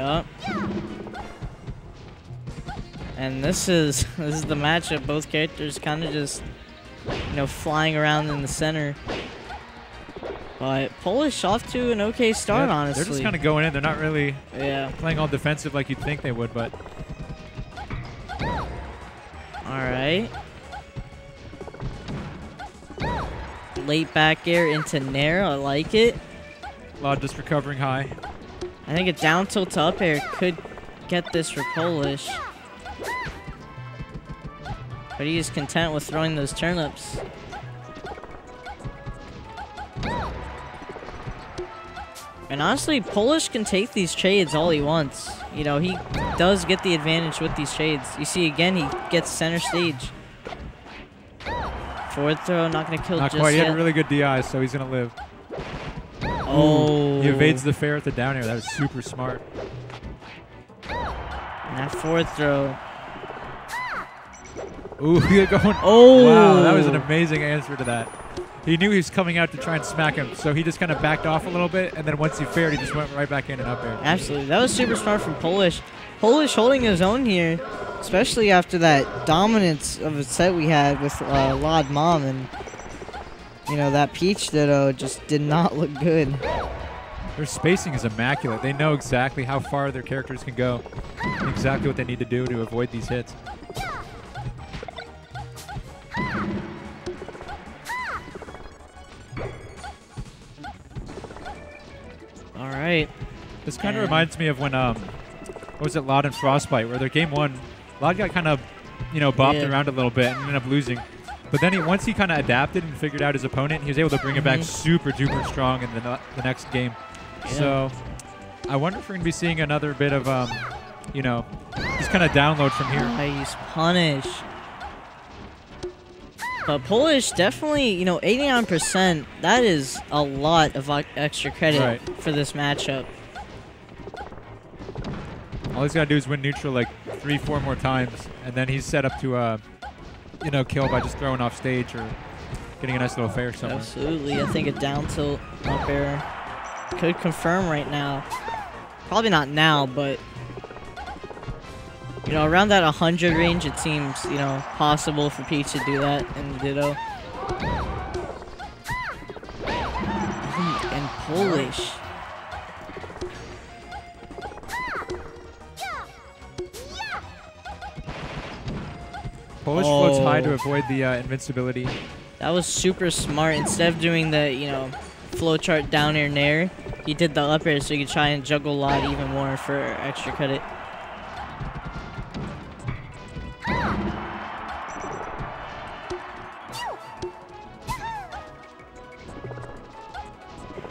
Yup. And this is the matchup. Both characters kind of just, you know, flying around in the center. But Polish off to an okay start, honestly. They're just kind of going in. They're not really playing all defensive like you'd think they would, but. All right. Late back air into Nair. I like it. lloD just recovering high. I think a down tilt to up air could get this for Polish. But he is content with throwing those turnips. And honestly, Polish can take these trades all he wants. You know, he does get the advantage with these trades. You see, again, he gets center stage. Forward throw, not going to kill not just quite. He yet. had a really good DI, so he's going to live. Oh. He evades the fair at the down air. That was super smart. And that forward throw. Ooh, you're going. Oh. Wow, that was an amazing answer to that. He knew he was coming out to try and smack him, so he just kind of backed off a little bit, and then once he faired, he just went right back in and up air. Absolutely. That was super smart from Polish. Polish holding his own here, especially after that dominance of a set we had with lloD Mom, and, you know, that Peach Ditto just did not look good. Their spacing is immaculate. They know exactly how far their characters can go, and exactly what they need to do to avoid these hits. All right. This kind of reminds me of when, what was it, lloD and Frostbite, where their game one, lloD got kind of, you know, bopped around a little bit and ended up losing. But then once he kind of adapted and figured out his opponent, he was able to bring it back super duper strong in the next game. Yeah. So I wonder if we're going to be seeing another bit of, you know, just kind of download from here. Nice punish. But Polish definitely, you know, 89%, that is a lot of extra credit for this matchup. All he's got to do is win neutral like 3-4 more times, and then he's set up to, you know, kill by just throwing off stage or getting a nice little fair somewhere. Absolutely. I think a down tilt up air could confirm right now. Probably not now, but, you know, around that 100 range, it seems, you know, possible for Peach to do that in the Ditto. And Polish. Polish floats high to avoid the invincibility. That was super smart. Instead of doing the, you know, flowchart down air nair, he did the up air so he could try and juggle lloD even more for extra credit.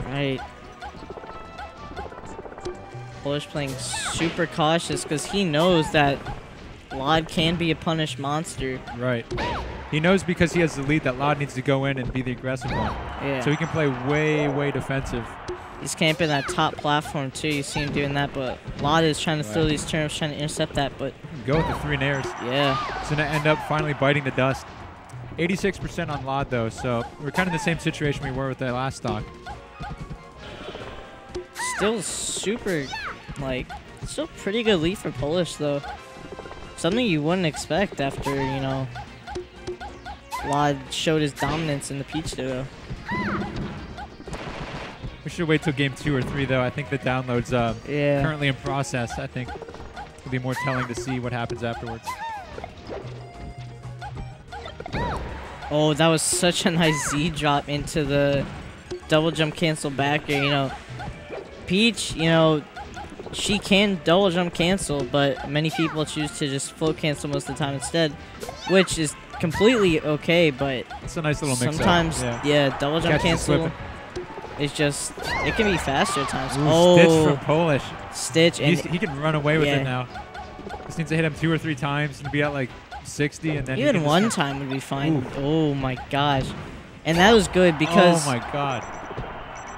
Right. Polish playing super cautious because he knows that lloD can be a punished monster. Right. He knows because he has the lead that lloD needs to go in and be the aggressive one. Yeah. So he can play way, way defensive. He's camping that top platform too. You see him doing that, but lloD is trying to throw these turnips, trying to intercept that, but... Go with the 3 nairs. Yeah. It's going to end up finally biting the dust. 86% on lloD though, so we're kind of in the same situation we were with the last stock. Still super, like, still pretty good lead for Polish though. Something you wouldn't expect after, you know, lloD showed his dominance in the Peach Ditto. We should wait till game 2 or 3 though. I think the download's currently in process. I think it'll be more telling to see what happens afterwards. Oh, that was such a nice Z drop into the double jump cancel back air. You know, Peach, you know, she can double jump cancel, but many people choose to just float cancel most of the time instead, which is completely okay, but it's a nice little mix sometimes, double jump cancel is just, it can be faster at times. Ooh, Stitch from Polish. Stitch. And he can run away with it now. Just needs to hit him 2 or 3 times and be at like 60, and then even one time would be fine. Ooh. Oh my gosh. And that was good because oh my god,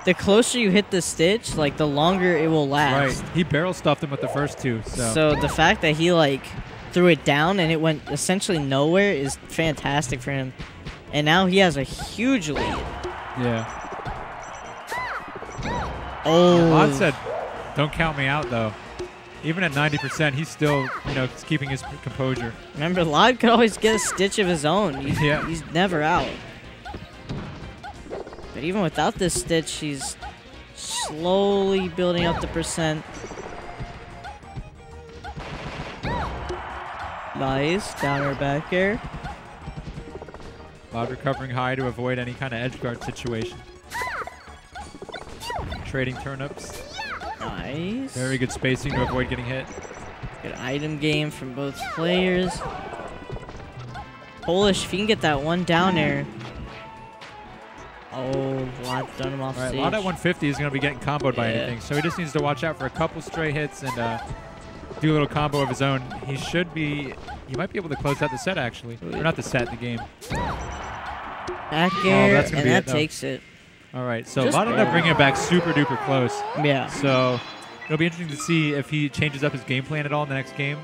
the closer you hit the Stitch, like, the longer it will last. Right. He barrel stuffed him with the first 2. So the fact that he, like, threw it down and it went essentially nowhere is fantastic for him. And now he has a huge lead. Yeah. Oh. lloD said, "Don't count me out, though." Even at 90%, he's still, you know, keeping his composure. Remember, lloD could always get a stitch of his own. He's never out. But even without this stitch, he's slowly building up the percent. Nice. Downer back air. lloD recovering high to avoid any kind of edge guard situation. Trading turnips. Nice. Very good spacing to avoid getting hit. Good item game from both players. Polish, if you can get that one down air. Oh, lloD done him off stage. lloD at 150 is going to be getting comboed by anything, so he just needs to watch out for a couple stray hits and do a little combo of his own. He might be able to close out the set, actually. Or not the set, the game. Back air, and that takes it. All right, so lloD ended up bringing it back super duper close. Yeah. So it'll be interesting to see if he changes up his game plan at all in the next game,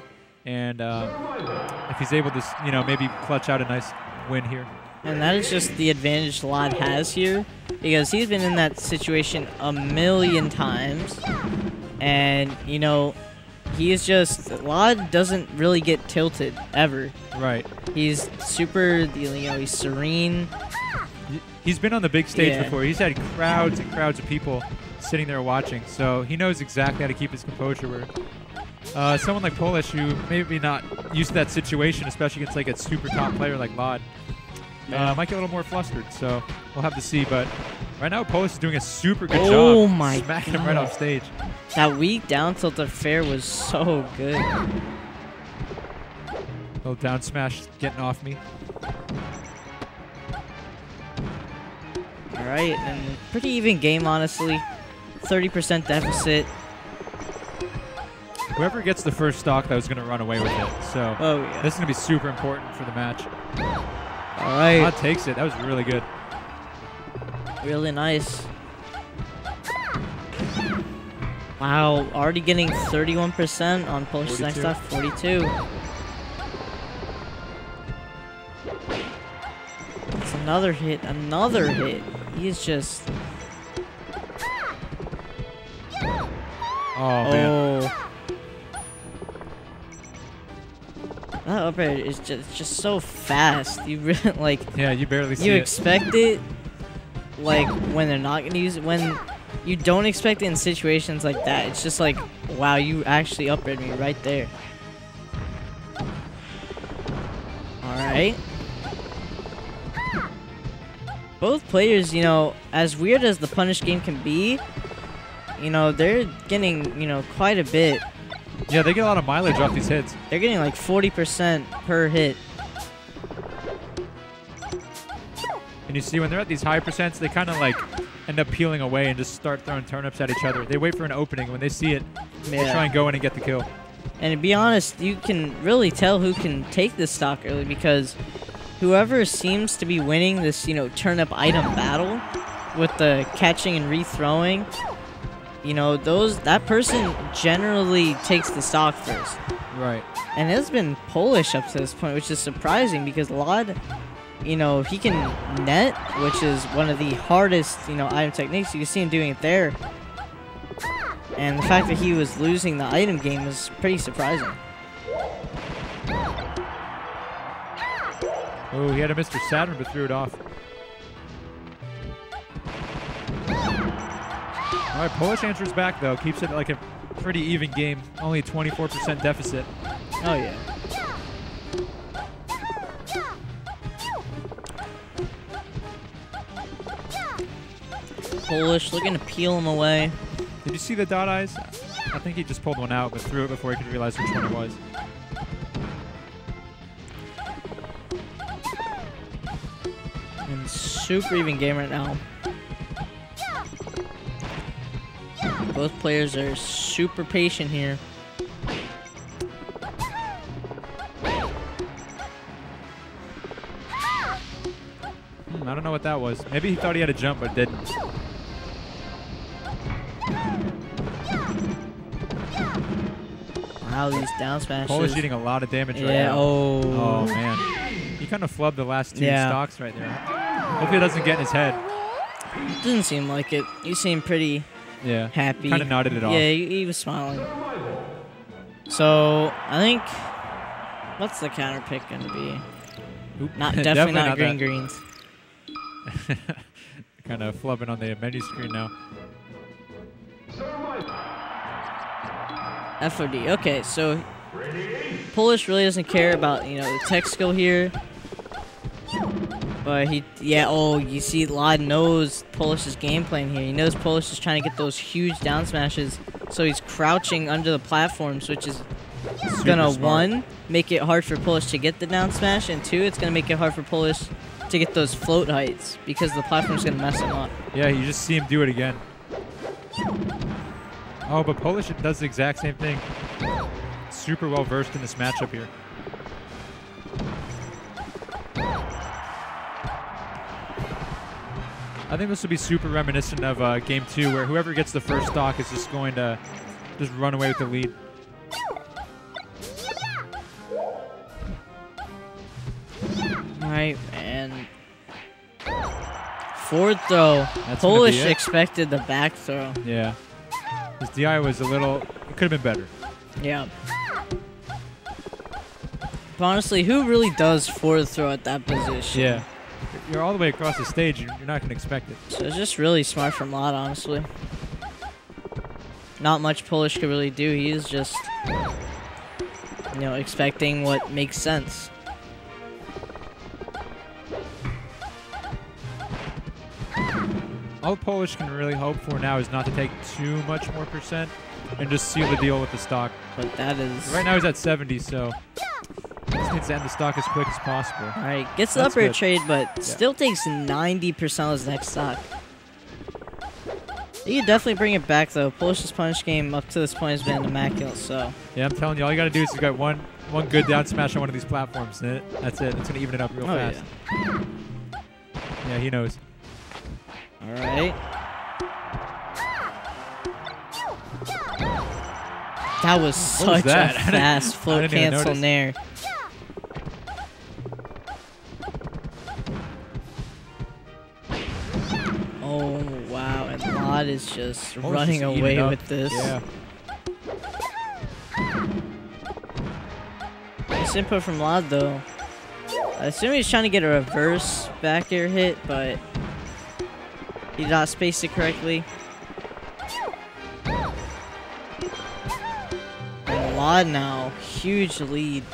and if he's able to, you know, maybe clutch out a nice win here. And that is just the advantage lloD has here, because he's been in that situation a million times, and you know, lloD doesn't really get tilted ever. Right. He's super, you know, he's serene. He's been on the big stage before. He's had crowds and crowds of people sitting there watching, so he knows exactly how to keep his composure. Where someone like Polish, who maybe not used to that situation, especially against like a super top player like lloD, might get a little more flustered. So we'll have to see. But right now, Polish is doing a super good job. Oh my God. Smacking him right off stage. That weak down tilt to fair was so good. Little down smash getting off me. All right, and pretty even game, honestly. 30% deficit. Whoever gets the first stock, that was going to run away with it. So this is going to be super important for the match. All right. lloD takes it. That was really good. Really nice. Wow, already getting 31% on Polish's next stock, 42. It's another hit, another hit. He's just... Oh, man. That up air is just so fast. You really, like... Yeah, you barely see it. You expect it, like, when they're not going to use it. When you don't expect it in situations like that, it's just like, wow, you actually up aired me right there. Alright. Both players, you know, as weird as the punish game can be, you know, they're getting, you know, quite a bit. Yeah, they get a lot of mileage off these hits. They're getting like 40% per hit. And you see when they're at these high percents, they kind of like end up peeling away and just start throwing turnips at each other. They wait for an opening. When they see it, they try and go in and get the kill. And to be honest, you can really tell who can take this stock early, because whoever seems to be winning this, you know, turnip item battle with the catching and rethrowing, you know, that person generally takes the stock first. Right. And it's been Polish up to this point, which is surprising, because lloD, you know, he can net, which is one of the hardest, you know, item techniques. You can see him doing it there. And the fact that he was losing the item game was pretty surprising. Oh, he had a Mr. Saturn, but threw it off. All right, Polish answers back, though. Keeps it like a pretty even game. Only a 24% deficit. Oh, yeah. Polish looking to peel him away. Did you see the dot eyes? I think he just pulled one out, but threw it before he could realize which one it was. And super even game right now. Both players are super patient here. I don't know what that was. Maybe he thought he had a jump, but didn't. Wow, these down smashes. Polish eating a lot of damage right Yeah, now. Oh, man. He kind of flubbed the last two stocks right there. Hopefully it doesn't get in his head. Didn't seem like it. You seemed pretty happy. Kind of nodded it off. Yeah, he was smiling. So I think, what's the counter pick gonna be? Oop. Definitely not green greens. Kind of flubbing on the menu screen now. FOD. Okay, so Polish really doesn't care about, you know, the tech skill here. But you see lloD knows Polish's game plan here. He knows Polish is trying to get those huge down smashes, so he's crouching under the platforms, which is gonna, one, make it hard for Polish to get the down smash, and two, it's gonna make it hard for Polish to get those float heights, because the platform's gonna mess him up. Yeah, you just see him do it again. Oh, but Polish does the exact same thing. Super well versed in this matchup here. I think this will be super reminiscent of Game 2, where whoever gets the first stock is just going to just run away with the lead. Alright, and forward throw. Polish expected the back throw. Yeah. His DI was a little, it could have been better. Yeah. But honestly, who really does forward throw at that position? Yeah. You're all the way across the stage, you're not going to expect it. So it's just really smart from lloD, honestly. Not much Polish could really do. He is just, you know, expecting what makes sense. All Polish can really hope for now is not to take too much more percent and just seal the deal with the stock. But that is... Right now he's at 70, so just needs to end the stock as quick as possible. All right, gets the upper trade, but still takes 90% of his next stock. You can definitely bring it back, though. Polish's punish game up to this point has been immaculate, so... Yeah, I'm telling you, all you got to do is you got one good down smash on one of these platforms, and that's it. It's going to even it up real fast. Yeah, he knows. All right. That was such a fast float cancel nair. Oh, wow. And lloD is just running away with this. Yeah. Nice input from lloD, though. I assume he's trying to get a reverse back air hit, but he did not space it correctly. And lloD now, huge lead.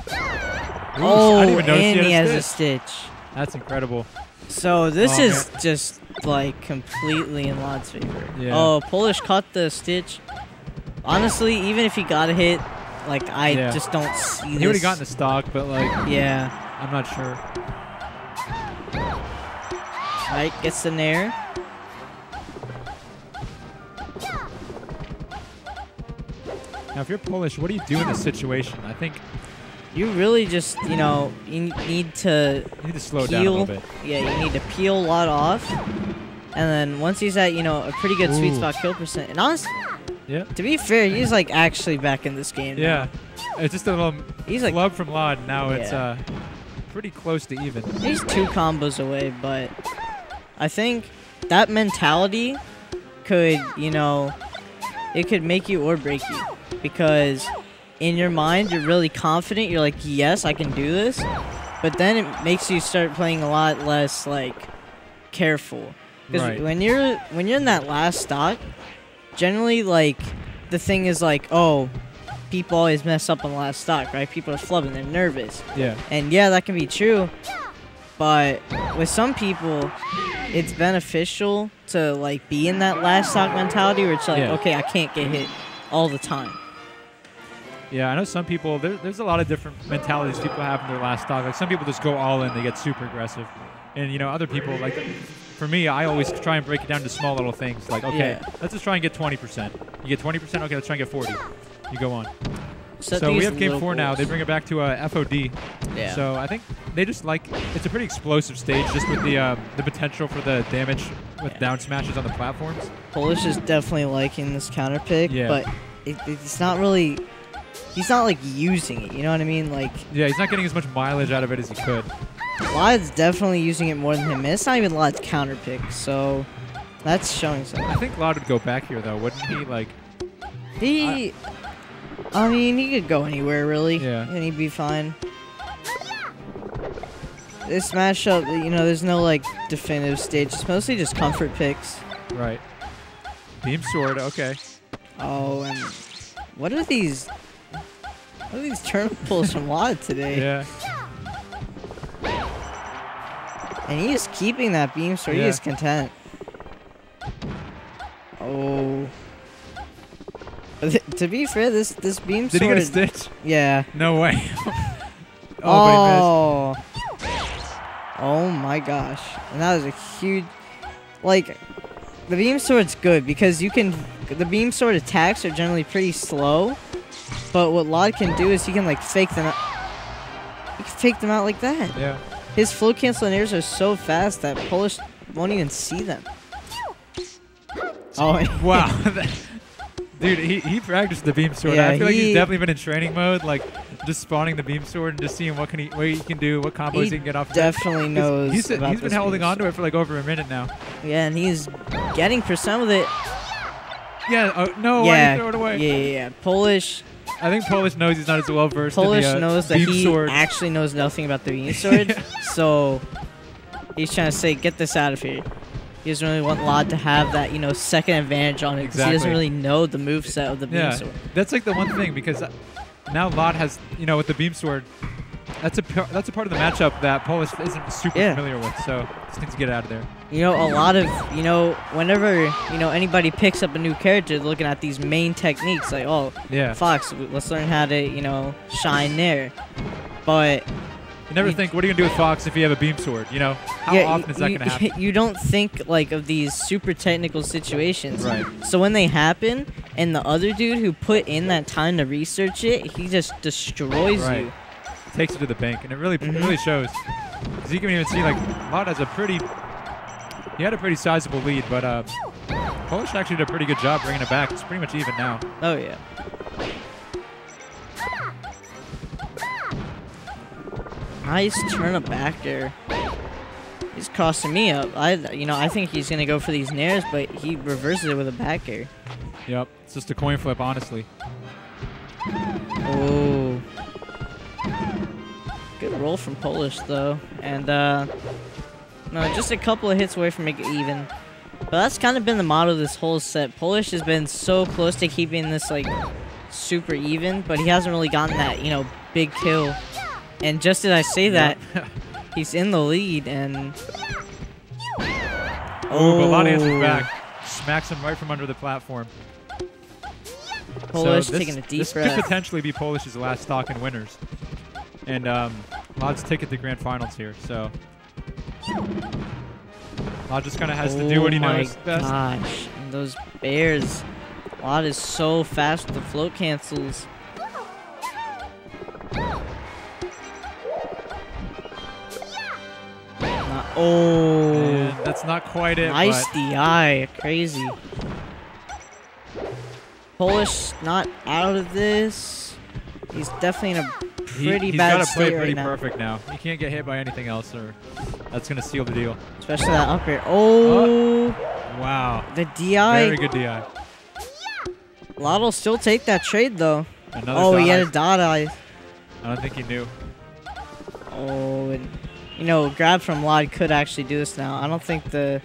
Ooh, oh, and he has a stitch. That's incredible. So this is just like completely in lloD's favor. Yeah. Oh, Polish caught the stitch. Honestly, even if he got a hit, like I just don't see this. He would have gotten the stock, but like, I'm not sure. Right, gets the nair. Now, if you're Polish, what do you do in this situation? I think you really just, you know, you need to slow down a little bit. Yeah, you need to peel lloD off, and then once he's at, you know, a pretty good sweet spot kill percent. And honestly, to be fair, he's like actually back in this game. Yeah, now. It's just a little flub from lloD. Now it's pretty close to even. He's 2 combos away, but I think that mentality could, you know, it could make you or break you, because in your mind you're really confident. You're like, yes, I can do this, but then it makes you start playing a lot less like careful, because when you're in that last stock, generally like the thing is like, oh, people always mess up on the last stock, right? People are flubbing, they're nervous. Yeah. And yeah, that can be true, but with some people, it's beneficial to like be in that last stock mentality where it's like, okay, I can't get hit all the time. Yeah, I know some people, there's a lot of different mentalities people have in their last stock. Like some people just go all in, they get super aggressive. And you know, other people, like for me, I always try and break it down to small little things. Like, okay, let's just try and get 20%. You get 20%, okay, let's try and get 40. You go on. So we have game 4 now. They bring it back to FOD. Yeah. So I think they just like, it's a pretty explosive stage just with the potential for the damage with down smashes on the platforms. Polish is definitely liking this counter pick, but it's not really, he's not like using it, you know what I mean? Like, yeah, he's not getting as much mileage out of it as he could. lloD's definitely using it more than him, and it's not even lloD's counter pick, so that's showing something. I think lloD would go back here though, wouldn't he? Like, I mean, he could go anywhere, really. Yeah. And he'd be fine. This matchup, you know, there's no, like, definitive stage. It's mostly just comfort picks. Right. Beam sword, okay. Oh, and what are these turn pulls from lloD today? Yeah. And he is keeping that beam sword. Yeah. He is content. Oh. To be fair, this beam sword... Did he get a stitch? Yeah. No way. Oh, but he missed. Oh my gosh. And that was a huge... Like, the beam sword's good because you can... The beam sword attacks are generally pretty slow. But what lloD can do is he can, like, fake them out. He can fake them out like that. Yeah. His float canceling airs are so fast that Polish won't even see them. Oh, wow. Dude, he practiced the beam sword. Yeah, I feel like he's definitely been in training mode, like just spawning the beam sword and just seeing what he can do, what combos he can get off. Definitely knows. He's been holding on to it for like over a minute now. Yeah, and he's getting percent with it. Yeah. No. Yeah. Why did you throw it away? Yeah. Polish. I think Polish knows he's not as well versed. Polish in the, knows that beam he sword. actually knows nothing about the beam sword, Yeah. so he's trying to say, "Get this out of here." He doesn't really want lloD to have that, you know, second advantage on it because he doesn't really know the moveset of the beam sword. That's like the one thing because now lloD has, you know, with the beam sword, that's a part of the matchup that Polish isn't super familiar with. So just needs to get out of there. You know, a lot of, you know, whenever, you know, anybody picks up a new character, they're looking at these main techniques like, oh, yeah, Fox, let's learn how to, you know, shine there. But you never think, what are you gonna do with Fox if you have a beam sword? You know, how often is that gonna happen? You don't think like of these super technical situations. Right. So when they happen, and the other dude who put in that time to research it, he just destroys you. Takes it to the bank, and it really shows. Because you can even see like lloD has he had a pretty sizable lead, but Polish actually did a pretty good job bringing it back. It's pretty much even now. Oh yeah. Nice turn of back air. He's costing me up. I think he's gonna go for these nairs, but he reverses it with a back air. Yep, it's just a coin flip, honestly. Oh. Good roll from Polish though, and no, just a couple of hits away from making it even. But that's kind of been the motto of this whole set. Polish has been so close to keeping this like super even, but he hasn't really gotten that, you know, big kill. And just as I say that, he's in the lead, and but lloD answers back, smacks him right from under the platform. Polish so taking a deep breath. This could potentially be Polish's last stock in winners, and lloD's ticket to grand finals here. So lloD just kind of has to do what he knows best. Oh my gosh, and those bears. lloD is so fast with the float cancels. Oh, and that's not quite it. Nice DI, crazy. Polish not out of this. He's definitely in a pretty bad state He's got to play pretty right perfect now. He can't get hit by anything else, or that's gonna seal the deal. Especially that up air. Oh, wow. The DI. Very good DI. lloD will still take that trade though. Another he had a dot eye. I don't think he knew. Oh, and you know, grab from lloD could actually do this now. I don't think the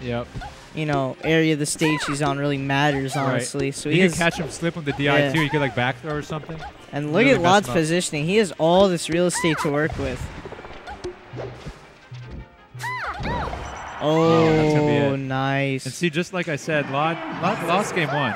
you know, area of the stage he's on really matters, honestly. So he can catch him slip with the DI too. He could like back throw or something. And look at lloD's positioning. He has all this real estate to work with. Oh, that's gonna be it. Nice. And see, just like I said, lloD lost game one.